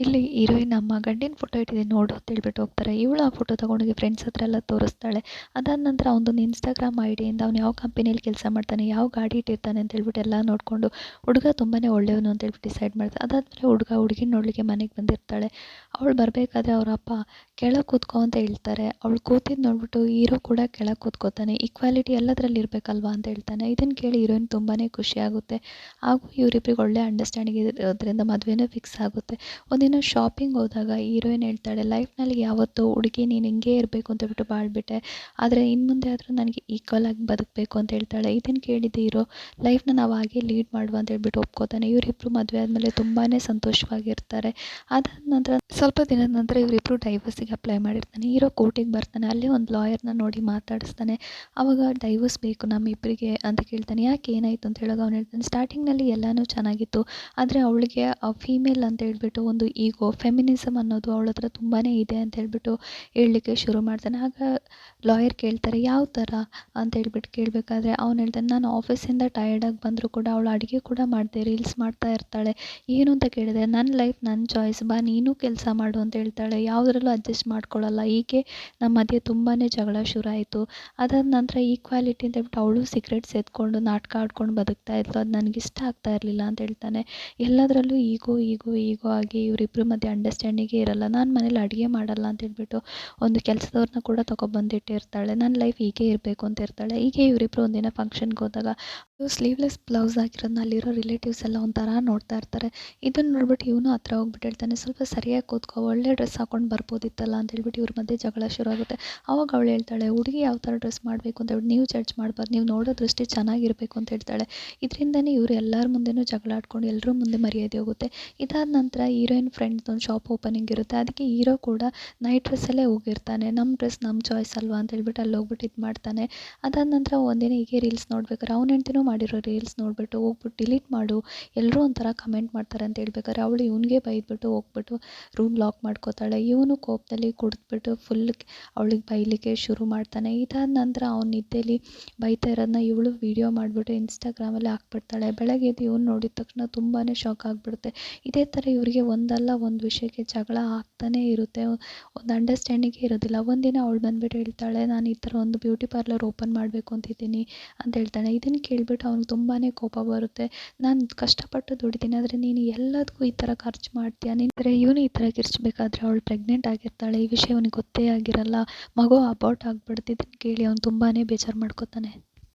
ಇಲ್ಲಿ ಹೀರೋಯಿನ್ ಅಮ್ಮ ಗಂಡಿನ ಫೋಟೋ ಇಟ್ಟಿದ್ದೀನಿ ನೋಡು ಅಂತ ಹೇಳ್ಬಿಟ್ಟು ಹೋಗ್ತಾರೆ. ಇವಳು ಆ ಫೋಟೋ ತೊಗೊಂಡೋಗಿ ಫ್ರೆಂಡ್ಸ್ ಹತ್ರ ಎಲ್ಲ ತೋರಿಸ್ತಾಳೆ. ಅದಾದ ನಂತರ ಅವನದೊಂದು ಇನ್ಸ್ಟಾಗ್ರಾಮ್ ಐಡಿಯಿಂದ ಅವ್ನು ಯಾವ ಕಂಪನಿಯಲ್ಲಿ ಕೆಲಸ ಮಾಡ್ತಾನೆ, ಯಾವ ಗಾಡಿ ಇಟ್ಟಿರ್ತಾನೆ ಅಂತ ಹೇಳ್ಬಿಟ್ಟು ಎಲ್ಲ ನೋಡಿಕೊಂಡು ಹುಡುಗ ತುಂಬಾ ಒಳ್ಳೆಯವನು ಅಂತ ಹೇಳ್ಬಿಟ್ಟು ಡಿಸೈಡ್ ಮಾಡ್ತಾರೆ. ಅದಾದಮೇಲೆ ಹುಡುಗಿನ ನೋಡಲಿಕ್ಕೆ ಮನೆಗೆ ಬಂದಿರ್ತಾಳೆ. ಅವಳು ಬರಬೇಕಾದ್ರೆ ಅವ್ರ ಅಪ್ಪ ಕೆಳಗೆ ಕೂತ್ಕೊ ಅಂತ ಹೇಳ್ತಾರೆ. ಅವಳು ಕೂತಿದ್ದು ನೋಡ್ಬಿಟ್ಟು ಹೀರೋ ಕೂಡ ಕೆಳಗೆ ಕೂತ್ಕೋತಾನೆ. ಈಕ್ವಾಲಿಟಿ ಎಲ್ಲದರಲ್ಲಿ ಇರಬೇಕಲ್ವಾ ಅಂತ ಹೇಳ್ತಾನೆ. ಇದನ್ನು ಕೇಳಿ ಹೀರೋಯಿನ್ ತುಂಬಾ ಖುಷಿ ಆಗುತ್ತೆ. ಹಾಗೂ ಇವರಿಬ್ಬರಿಗೆ ಒಳ್ಳೆ ಅಂಡರ್ಸ್ಟ್ಯಾಂಡಿಂಗ್ ಇರೋದ್ರಿಂದ ಮದುವೆನೂ ಫಿಕ್ಸ್ ಆಗುತ್ತೆ. ಒಂದಿನ ಶಾಪಿಂಗ್ ಹೋದಾಗ ಹೀರೋಯಿನ್ ಹೇಳ್ತಾಳೆ, ಲೈಫ್ನಲ್ಲಿ ಯಾವತ್ತೂ ಹುಡುಗಿ ನೀನು ಹಿಂಗೇ ಇರಬೇಕು ಅಂತ ಹೇಳ್ಬಿಟ್ಟು ಬಾಳ್ಬಿಟ್ಟೆ, ಆದರೆ ಇನ್ನು ಮುಂದೆ ಆದರೂ ನನಗೆ ಈಕ್ವಲ್ ಆಗಿ ಬದುಕಬೇಕು ಅಂತ ಹೇಳ್ತಾಳೆ. ಇದನ್ನು ಕೇಳಿದ ಹೀರೋ ಲೈಫ್ನ ನಾವು ಹಾಗೆ ಲೀಡ್ ಮಾಡುವ ಅಂತ ಹೇಳ್ಬಿಟ್ಟು ಒಪ್ಕೋತಾನೆ. ಇವರಿಬ್ಬರು ಮದುವೆ ಆದಮೇಲೆ ತುಂಬಾ ಸಂತೋಷವಾಗಿರ್ತಾರೆ. ಅದಾದ ನಂತರ ಸ್ವಲ್ಪ ದಿನದ ನಂತರ ಇವರಿಬ್ಬರು ಡೈವರ್ಸಿಗೆ ಅಪ್ಲೈ ಮಾಡಿರ್ತಾನೆ. ಹೀರೋ ಕೋರ್ಟಿಗೆ ಬರ್ತಾನೆ. ಅಲ್ಲಿ ಒಂದು ಲಾಯರ್ನ ನೋಡಿ ಮಾತಾಡಿಸ್ತಾನೆ. ಆವಾಗ ಡೈವರ್ಸ್ ಬೇಕು ನಮ್ಮಿಬ್ಬರಿಗೆ ಅಂತ ಕೇಳ್ತಾನೆ. ಯಾಕೆ ಏನಾಯಿತು ಅಂತ ಹೇಳೋದು ಅವ್ನು ಹೇಳ್ತಾನೆ, ಸ್ಟಾರ್ಟಿಂಗ್ನಲ್ಲಿ ಎಲ್ಲನೂ ಚೆನ್ನಾಗಿತ್ತು, ಆದರೆ ಅವಳಿಗೆ ಫೀಮೇಲ್ ಅಂತ ಹೇಳ್ಬಿಟ್ಟು ಒಂದು ಈಗೋ ಫೆಮಿನಿಸಮ್ ಅನ್ನೋದು ಅವಳ ಹತ್ರ ತುಂಬಾ ಇದೆ ಅಂತ ಹೇಳ್ಬಿಟ್ಟು ಹೇಳಲಿಕ್ಕೆ ಶುರು ಮಾಡ್ತಾನೆ. ಆಗ ಲಾಯರ್ ಕೇಳ್ತಾರೆ ಯಾವ ಥರ ಅಂತ ಹೇಳ್ಬಿಟ್ಟು ಕೇಳಬೇಕಾದ್ರೆ ಅವ್ನು ಹೇಳ್ತಾನೆ, ನಾನು ಆಫೀಸಿಂದ ಟಯರ್ಡಾಗಿ ಬಂದರೂ ಕೂಡ ಅವಳು ಅಡುಗೆ ಕೂಡ ಮಾಡದೆ ರೀಲ್ಸ್ ಮಾಡ್ತಾ ಇರ್ತಾಳೆ. ಏನು ಅಂತ ಕೇಳಿದೆ, ನನ್ನ ಲೈಫ್ ನನ್ನ ಚಾಯ್ಸ್, ಬಾ ನೀನು ಕೆಲಸ ಮಾಡು ಅಂತ ಹೇಳ್ತಾಳೆ. ಯಾವುದರಲ್ಲೂ ಅಡ್ಜಸ್ಟ್ ಮಾಡ್ಕೊಳ್ಳಲ್ಲ. ಹೀಗೆ ನಮ್ಮ ಮಧ್ಯೆ ತುಂಬಾ ಜಗಳ ಶುರು ಆಯಿತು. ಅದಾದ ನಂತರ ಈಕ್ವಾಲಿಟಿ ಅಂತ ಹೇಳ್ಬಿಟ್ಟು ಅವಳು ಸಿಗರೇಟ್ ಸೇದ್ಕೊಂಡು ನಾಟಕ ಆಡ್ಕೊಂಡು ಬದುಕ್ತಾ ಇದ್ಲು. ಅದು ನನಗಿಷ್ಟ ಆಗ್ತಾ ಇರಲಿಲ್ಲ ಅಂತ ಹೇಳ್ತಾನೆ. ಎಲ್ಲದರಲ್ಲೂ ಈಗೋ ಈಗೋ ಈಗೋ ಆಗಿ ಇವರಿಬ್ಬರ ಮಧ್ಯೆ ಅಂಡರ್ಸ್ಟ್ಯಾಂಡಿಂಗೇ ಇರಲ್ಲ. ನಾನು ಮನೇಲಿ ಅಡುಗೆ ಮಾಡಲ್ಲ ಅಂತ ಹೇಳ್ಬಿಟ್ಟು ಒಂದು ಕೆಲಸದವ್ರನ್ನ ಕೂಡ ತೊಗೊಬಂದಿಟ್ಟಿರ್ತಾಳೆ. ನನ್ನ ಲೈಫ್ ಹೀಗೆ ಇರಬೇಕು ಅಂತ ಇರ್ತಾಳೆ. ಹೀಗೆ ಇವರಿಬ್ಬರು ಒಂದಿನ ಫಂಕ್ಷನ್ಗೆ ಹೋದಾಗ ಸ್ಲೀವ್ಲೆಸ್ ಬ್ಲೌಸ್ ಹಾಕಿರೋದನ್ನ ಅಲ್ಲಿರೋ ರಿಲೇಟಿವ್ಸ್ ಎಲ್ಲ ಒಂಥರ ನೋಡ್ತಾ ಇರ್ತಾರೆ. ಇದನ್ನು ನೋಡ್ಬಿಟ್ಟು ಇವನು ಹತ್ರ ಹೋಗ್ಬಿಟ್ಟು ಹೇಳ್ತಾನೆ, ಸ್ವಲ್ಪ ಸರಿಯಾಗಿ ಕೂತ್ಕೋ, ಒಳ್ಳೆ ಡ್ರೆಸ್ ಹಾಕೊಂಡು ಬರ್ಬೋದಿತ್ತಲ್ಲ ಅಂತ ಹೇಳ್ಬಿಟ್ಟು ಇವ್ರ ಮಧ್ಯೆ ಜಗಳ ಶುರು ಆಗುತ್ತೆ. ಆವಾಗ ಅವಳು ಹೇಳ್ತಾಳೆ, ಹುಡುಗಿ ಯಾವ ಥರ ಡ್ರೆಸ್ ಮಾಡಬೇಕು ಅಂತ ಹೇಳ್ಬಿಟ್ಟು ನೀವು ಜಡ್ಜ್ ಮಾಡಬಾರ್ದು, ನೀವು ನೋಡೋ ದೃಷ್ಟಿ ಚೆನ್ನಾಗಿರಬೇಕು ಅಂತ ಹೇಳ್ತಾಳೆ. ಇದರಿಂದನೇ ಇವರು ಎಲ್ಲರ ಮುಂದೆನೂ ಜಗಳ ಆಡ್ಕೊಂಡು ಎಲ್ಲರೂ ಮುಂದೆ ಮರ್ಯಾದೆ ಹೋಗುತ್ತೆ. ಇದಾದ ನಂತರ ಹೀರೋಯಿನ್ ಫ್ರೆಂಡ್ದೊಂದು ಶಾಪ್ ಓಪನಿಂಗ್ ಇರುತ್ತೆ. ಅದಕ್ಕೆ ಹೀರೋ ಕೂಡ ನೈಟ್ ಡ್ರೆಸ್ಸಲ್ಲೇ ಹೋಗಿರ್ತಾನೆ. ನಮ್ಮ ಡ್ರೆಸ್ ನಮ್ಮ ಚಾಯ್ಸ್ ಅಲ್ವಾ ಅಂತ ಹೇಳ್ಬಿಟ್ಟು ಅಲ್ಲಿ ಹೋಗ್ಬಿಟ್ಟು ಇದು ಮಾಡ್ತಾನೆ. ಅದಾದ ನಂತರ ಒಂದಿನ ಹೀಗೆ ರೀಲ್ಸ್ ನೋಡ್ಬೇಕಾದ್ರೆ ಅವ್ನ ಹೆಂಡ್ತಿನೂ ಮಾಡಿರೋ ರೀಲ್ಸ್ ನೋಡಿಬಿಟ್ಟು ಹೋಗ್ಬಿಟ್ಟು ಡಿಲೀಟ್ ಮಾಡು, ಎಲ್ಲರೂ ಒಂಥರ ಕಮೆಂಟ್ ಮಾಡ್ತಾರೆ ಅಂತ ಹೇಳ್ಬೇಕಾದ್ರೆ ಅವಳು ಇವನಿಗೆ ಬೈದ್ಬಿಟ್ಟು ಹೋಗ್ಬಿಟ್ಟು ರೂಮ್ ಲಾಕ್ ಮಾಡ್ಕೋತಾಳೆ. ಇವನು ಕೋಪದಲ್ಲಿ ಕುಡಿದ್ಬಿಟ್ಟು ಫುಲ್ ಅವಳಿಗೆ ಬೈಲಿಕ್ಕೆ ಶುರು ಮಾಡ್ತಾನೆ. ಇದಾದ ನಂತರ ಅವ್ನ ನಿದ್ದೆಲಿ ಬೈತಾ ಇರೋದನ್ನ ಇವಳು ವಿಡಿಯೋ ಮಾಡಿಬಿಟ್ಟು ಇನ್ಸ್ಟಾಗ್ರಾಮಲ್ಲಿ ಹಾಕ್ಬಿಡ್ತಾಳೆ. ಬೆಳಗ್ಗೆ ಎದ್ದು ಇವನು ನೋಡಿದ ತಕ್ಷಣ ತುಂಬಾ ಶಾಕ್ ಆಗಿಬಿಡುತ್ತೆ. ಇದೇ ಥರ ಇವರಿಗೆ ಒಂದಲ್ಲ ಒಂದು ವಿಷಯಕ್ಕೆ ಜಗಳ ಆಗ್ತಾನೇ ಇರುತ್ತೆ. ಒಂದು ಅಂಡರ್ಸ್ಟ್ಯಾಂಡಿಂಗೇ ಇರೋದಿಲ್ಲ. ಒಂದಿನ ಅವಳು ಬಂದುಬಿಟ್ಟು ಹೇಳ್ತಾಳೆ, ನಾನು ಈ ಥರ ಒಂದು ಬ್ಯೂಟಿ ಪಾರ್ಲರ್ ಓಪನ್ ಮಾಡಬೇಕು ಅಂತಿದ್ದೀನಿ ಅಂತ ಹೇಳ್ತಾಳೆ. ಇದನ್ನು ಕೇಳಿಬಿಟ್ಟು ಅವ್ನಿಗೆ ತುಂಬಾ ಕೋಪ ಬರುತ್ತೆ. ನಾನು ಕಷ್ಟಪಟ್ಟು ದುಡಿತೀನಿ, ಆದರೆ ನೀನು ಎಲ್ಲದಕ್ಕೂ ಈ ಥರ ಖರ್ಚು ಮಾಡ್ತೀಯ. ನೀನು ಇವನು ಈ ಥರ ಕಿರ್ಚಬೇಕಾದ್ರೆ ಅವಳು ಪ್ರೆಗ್ನೆಂಟ್ ಆಗಿರ್ತಾಳೆ. ಈ ವಿಷಯ ಅವನಿಗೆ ಗೊತ್ತೇ ಆಗಿರಲ್ಲ. ಮಗು ಅಬಾರ್ಟ್ ಆಗಿಬಿಡುತ್ತೆ. ಇದನ್ನು ಕೇಳಿ ಅವ್ನು ತುಂಬಾ ಬೇಜಾರು ಮಾಡ್ಕೋತಾನೆ.